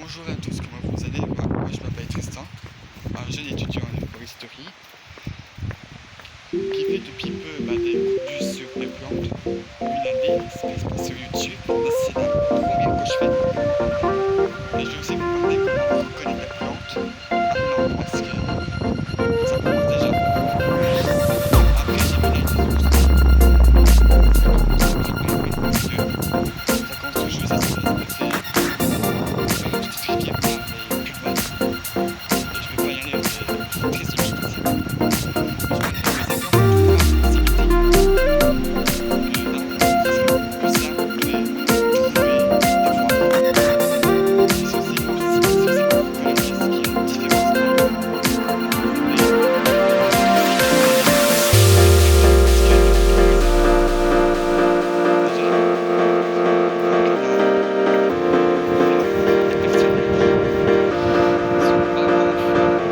Bonjour à tous, comment vous allez? Moi je m'appelle Tristan, un jeune étudiant en foresterie qui fait depuis peu des contenus sur les plantes. Une année, ce qui se passe sur YouTube, c'est la première que je fais. Et je vais aussi vous parler comment reconnaître les plantes à un endroit, parce que ça commence déjà. Après j'ai vu l'œil des ours aussi. Ça commence à préparer parce que ça commence toujours à se répéter. Tout ce qui est pas les pulmones. Et je vais pas y aller très vite. Je préfère des exemples de voir des activités. Là, ça sera beaucoup plus simple de trouver, de voir. Et c'est aussi pour reconnaître qu'est-ce qu'il y a de différence entre les plantes. Et aussi qu'est-ce qu'il y a de différent parce qu'il y a des comparaisons. Déjà, donc les personnages sont pas en forme. Certains malades sont sont blessés. Donc déjà, les personnages sont mauvais. Les fleurs aussi. Donc les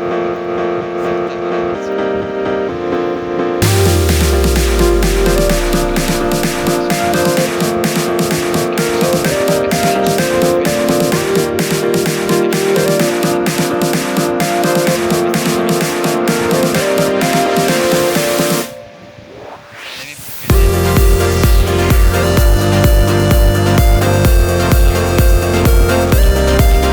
activités comme les mêmes propriétés mais différentes. Et c'est des plantes autopiques. C'est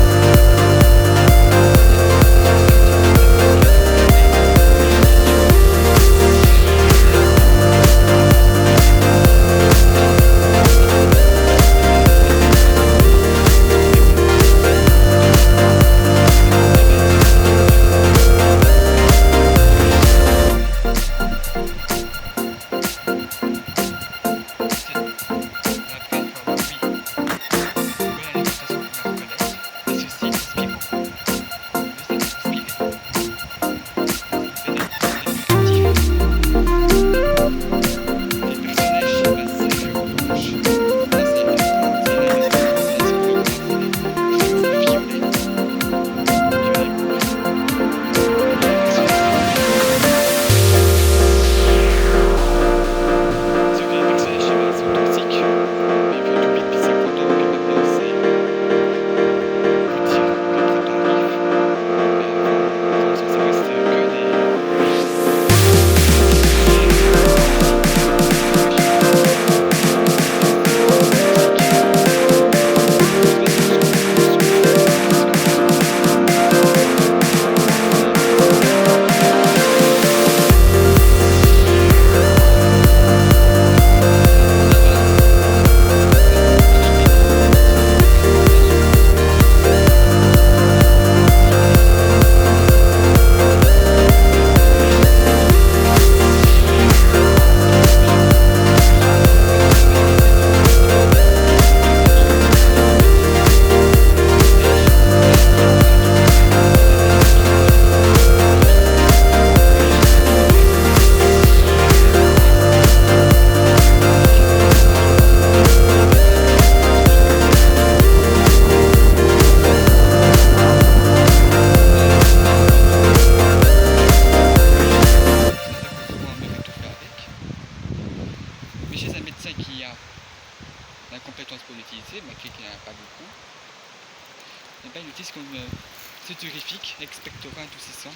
des plantes qui sont c'est un petit peu bizarre parce que d'un côté, il y a des questions sur les propriétés mais bon, c'est comme les bêtes, c'est différent. C'est- Après, il faut avoir, oui, une bonne alimentation pour la reconnaître, mais c'est aussi inspirant. Le fait d'être inspiré, le fait d'être éducatif. Les personnages, c'est les fleurs blanches. Là, c'est une plante, c'est l'un des symptômes, c'est la psychologue, c'est les fleurs violettes, violet mauve. Et les personnages, c'est les fleurs sauf que les personnages, sont toxiques. Mais vu depuis 50 ans que maintenant, on peut dire que le printemps arrive. Mais avant ça, restait que des petits méchants. C'était toxique. Je sais pas si vous vous souvenez de qu'est-ce que c'est que les déjà quand j'étais primaire, j'ai vu des vidéos où justement les personnages essaient de reconnaître les neige, la ville, la campagne, le désert, ce qu'ils appellent utopie. Et ils essaient de voir quelle est la différence et quel est le personnage le plus inspirant. Et ben toujours le même. Ça fait que souvent on me m'étouffer avec. Mais chez un médecin qui a la compétence pour l'utiliser, malgré qu'il n'y en a pas beaucoup, et ben ils utilisent comme sudorifique, expectorant adoucissant.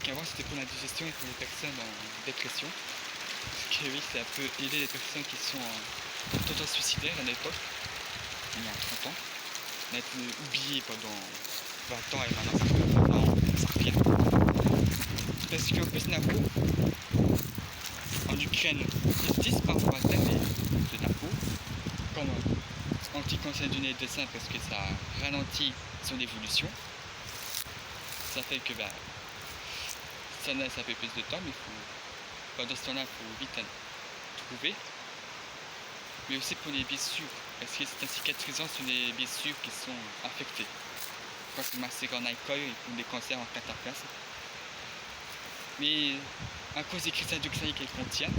Qu'avant c'était pour la digestion et pour les personnes en dépression. Parce que oui, c'est un peu aider les personnes qui sont en tendance suicidaire à l'époque, il y a 30 ans. On a été oublié pendant 20 ans et maintenant ça revient. Parce qu'en plus Napo, en Ukraine, ils utilisent parfois de Napo comme anticancérogène de sein parce que ça ralentit son évolution. Ça fait que ça fait plus de temps, mais pendant ce temps-là, il faut vite trouver. Mais aussi pour les blessures, parce que c'est un cicatrisant sur les blessures qui sont affectées. Quand c'est macéré en alcool et pour des cancers en cataplasme. Mais à cause des cristaux d'oxyde qu'elle contient,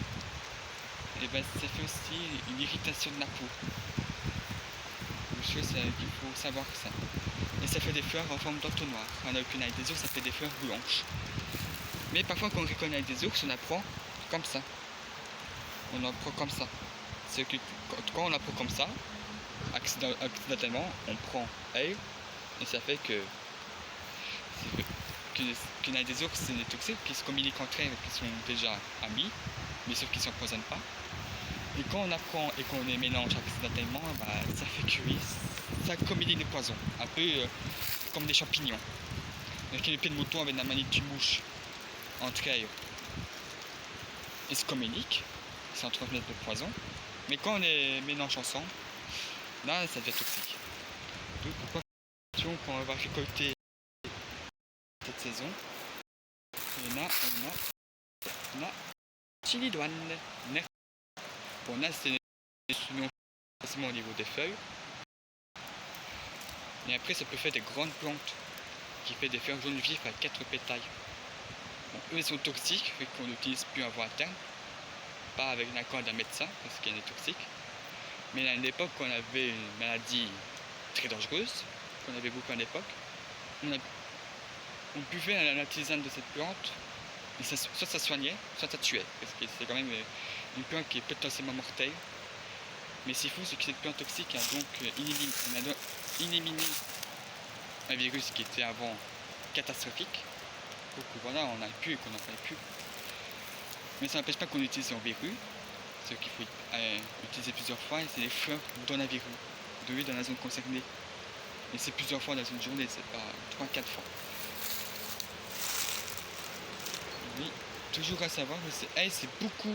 et ça fait aussi une irritation de la peau. Une chose qu'il faut savoir ça. Et ça fait des fleurs en forme d'entonnoir. On n'a aucune avec des ours, ça fait des fleurs blanches. Mais parfois quand on reconnaît avec des ours, on apprend comme ça. On en prend comme ça. c'est que quand on apprend comme ça, accidentellement, on prend air et ça fait que qu'il y a des ours et des toxiques qui se communiquent entre elles, qui sont déjà amis, mais sauf qu'ils ne s'empoisonnent pas. Et quand on apprend et qu'on les mélange accidentellement, bah, ça fait que oui, ça communique des poisons, un peu comme des champignons. Avec une épée de mouton avec la manette d'une mouche entre elles, ils se communiquent, ils s'entremettent le poison. Mais quand on les mélange ensemble, là ça devient toxique. Donc pourquoi quand on va récolter cette saison, on a chili douane. Bon là c'est facilement au niveau des feuilles. Et après ça peut faire des grandes plantes qui fait des fleurs jaunes vifs à 4 pétales. Bon, eux ils sont toxiques, fait qu'on n'utilise plus avant à terme. Pas avec l'accord d'un médecin parce qu'il y a des toxiques. Mais à l'époque on avait une maladie très dangereuse, qu'on avait beaucoup à l'époque. On buvait la tisane de cette plante, et soit ça soignait, soit ça tuait, parce que c'est quand même une plante qui est potentiellement mortelle. Mais c'est fou, c'est que cette plante toxique a donc éliminé un virus qui était avant catastrophique. Donc voilà, on n'en a plus et qu'on n'en fait plus. Mais ça n'empêche pas qu'on utilise en verrue, ce qu'il faut utiliser plusieurs fois, et c'est les fleurs dans la verrue, dans la zone concernée. Et c'est plusieurs fois dans une journée, c'est pas 3-4 fois. Oui, toujours à savoir que c'est beaucoup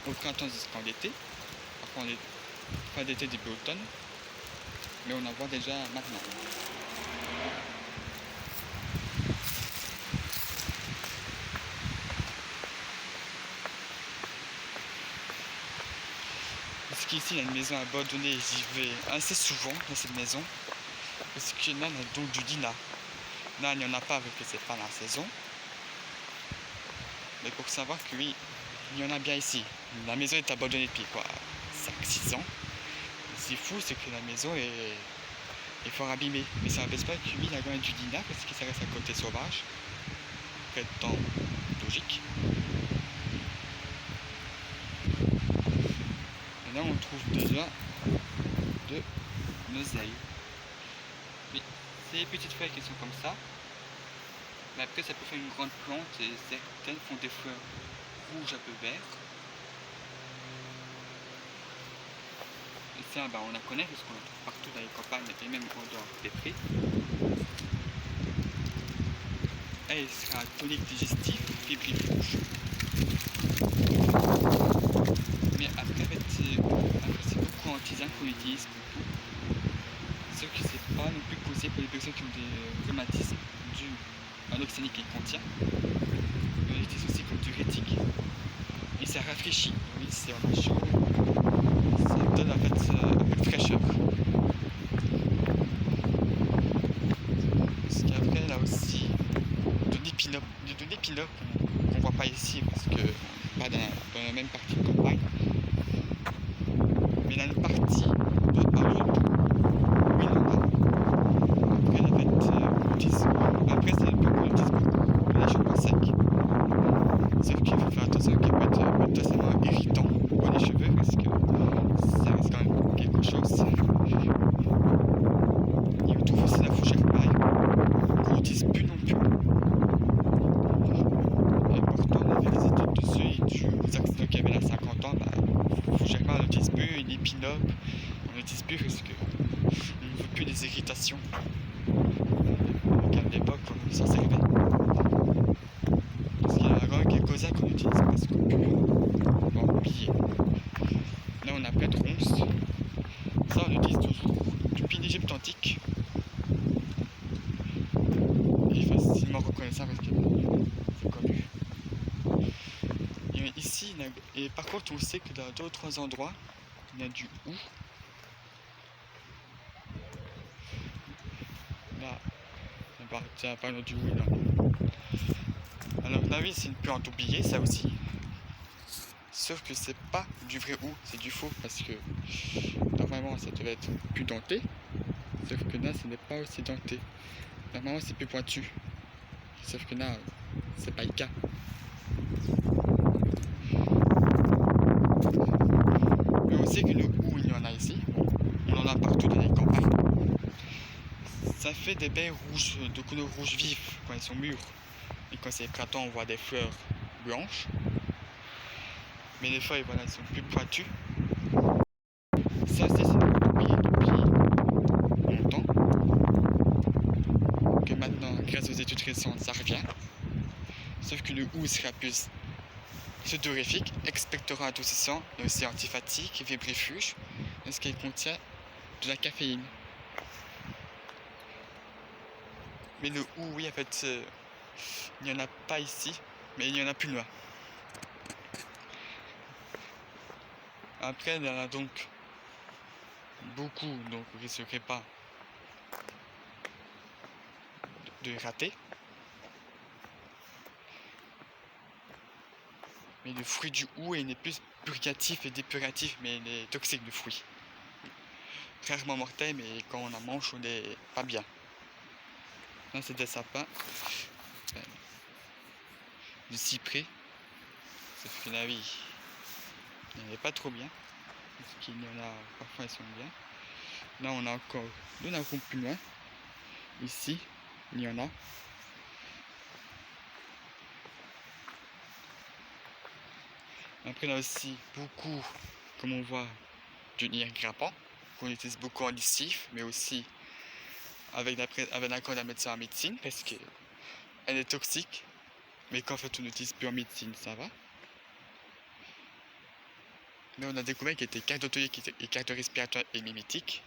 au printemps jusqu'en été. Parfois fin d'été, début automne. Mais on en voit déjà maintenant. Parce qu'ici, il y a une maison abandonnée, j'y vais assez souvent dans cette maison. Parce que là, on a donc du lilas. Là, il n'y en a pas parce que c'est pas la saison. Mais pour savoir que oui, il y en a bien ici. La maison est abandonnée depuis quoi, 5-6 ans. C'est fou, c'est que la maison est fort abîmée. Mais ça n'empêche pas que oui, il y a quand même du lilas parce que ça reste un côté sauvage. Fait temps logique. Et là, on trouve déjà de l'oseille. Oui, c'est les petites feuilles qui sont comme ça. Mais après, ça peut faire une grande plante et certaines font des fleurs rouges un peu verts. Et ça, bah, on la connaît parce qu'on la trouve partout dans les campagnes et même en dehors des prés. Elle sera tonique digestif, fébrile rouge. Mais après, c'est beaucoup en tisane qu'on utilise beaucoup. Sauf que c'est pas non plus causé pour les personnes qui ont des rhumatismes dus à l'oxanie qu'il contient. On l'utilise aussi comme diurétique. Et ça rafraîchit. Oui, c'est vraiment chaud. Ça donne en fait un peu de fraîcheur. Parce qu'après, là aussi, de l'épinop qu'on voit pas ici parce que pas dans la même partie de campagne. Mais dans une partie de Haute, oui, après, en fait, après c'est une plante qu'on utilise beaucoup, les cheveux secs. Sauf qu'il faut faire attention qu'il peut être totalement irritant pour les cheveux parce que ça reste quand même quelque chose. Il y trouve aussi la fougère paille qu'on n'utilise plus non plus. Et pourtant on avait des études dessus et aux accidents qu'il y avait là 50 ans, bah, fougère paille on n'utilise plus, une épinope on n'utilise plus parce que on ne veut plus des irritations. À l'époque on s'en servait. Parce qu'il y a encore quelques-uns qu'on utilise presque plus. On va oublier. Là on a plein de ronces. Ça on utilise toujours depuis l'Égypte antique. Il est facilement reconnaissable parce que c'est connu. Et ici, et par contre on sait que dans d'autres endroits, il y a du hou. Là, tiens, pas du hou là. Alors là oui c'est une plante oubliée ça aussi. Sauf que c'est pas du vrai hou, c'est du faux parce que normalement ça devait être plus denté. Sauf que là ce n'est pas aussi denté. Normalement c'est plus pointu. Sauf que là c'est pas le cas. ça fait des baies rouges, de couleur rouge vif quand elles sont mûres. Et quand c'est printemps, on voit des fleurs blanches. Mais les feuilles, voilà, elles sont plus pointues. Ça aussi, c'est oublié depuis longtemps. Que maintenant, grâce aux études récentes, ça revient. Sauf que le hou sera plus sudorifique, expectorant adoucissant, mais aussi antifatigue et fébrilfuge, parce qu'il contient de la caféine. Mais le hou, oui, en fait, il n'y en a pas ici, mais il y en a plus loin. Après, il y en a donc beaucoup, donc vous ne risquerez pas de rater. Mais le fruit du hou, il n'est plus purgatif et dépuratif, mais il est toxique, le fruit. Rarement mortel, mais quand on en mange, on n'est pas bien. Là, c'est des sapins, du cyprès. Sauf que la vie, il n'est pas trop bien. Parce qu'il y en a, parfois, ils sont bien. Là, on a encore de la roue plus loin. Ici, il y en a. Après, là aussi, beaucoup, comme on voit, du nier grimpant, qu'on utilise beaucoup en lessive, mais aussi avec l'accord d'un médecin en médecine, parce qu'elle est toxique, mais qu'en fait, on n'utilise plus en médecine, ça va. Mais on a découvert qu'il était cardiotonique et cardio-respiratoire et mimétique.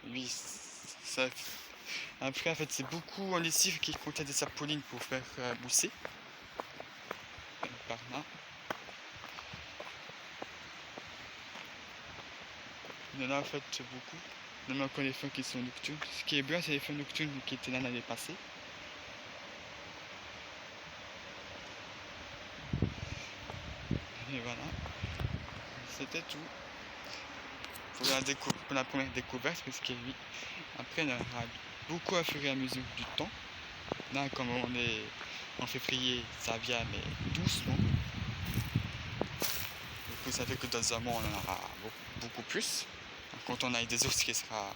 Lui, ça. Après, en fait, c'est beaucoup en lessive qui contient des saponines pour faire mousser. Par là. Il y en a en fait beaucoup. Il y en a encore des feux qui sont nocturnes. Ce qui est bien, c'est les feux nocturnes qui étaient là l'année passée. Et voilà. C'était tout pour la première découverte. Parce que oui, après, il y en aura beaucoup à fur et à mesure du temps. Là, comme on est en février, ça vient, mais doucement. Du coup, ça fait que dans un mois, on en aura beaucoup plus. Quand on a des ours qui sera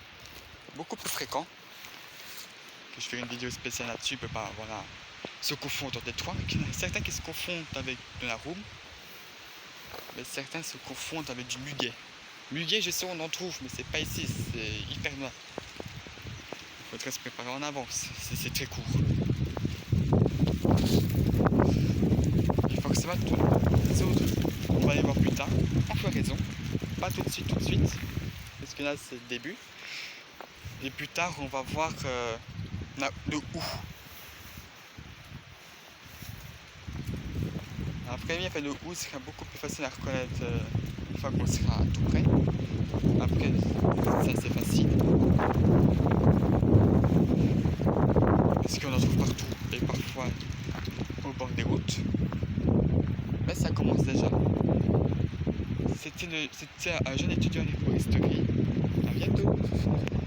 beaucoup plus fréquent, que je ferai une vidéo spéciale là-dessus, peut pas voilà, se confondre des trois. Il y en a certains qui se confondent avec de la roum, mais certains se confondent avec du muguet. Muguet, je sais, on en trouve, mais c'est pas ici, c'est hyper noir. Il faudrait se préparer en avance, c'est très court. Et forcément, les autres, on va les voir plus tard, en floraison. Pas tout de suite, parce que là c'est le début. Et plus tard, on va voir le hou. Après, le hou sera beaucoup plus facile à reconnaître une fois qu'on sera tout près. Après, ça c'est facile. Parce qu'on en trouve partout et parfois au bord des routes. Mais ça commence déjà. C'était un jeune étudiant en écohistorie. À bientôt.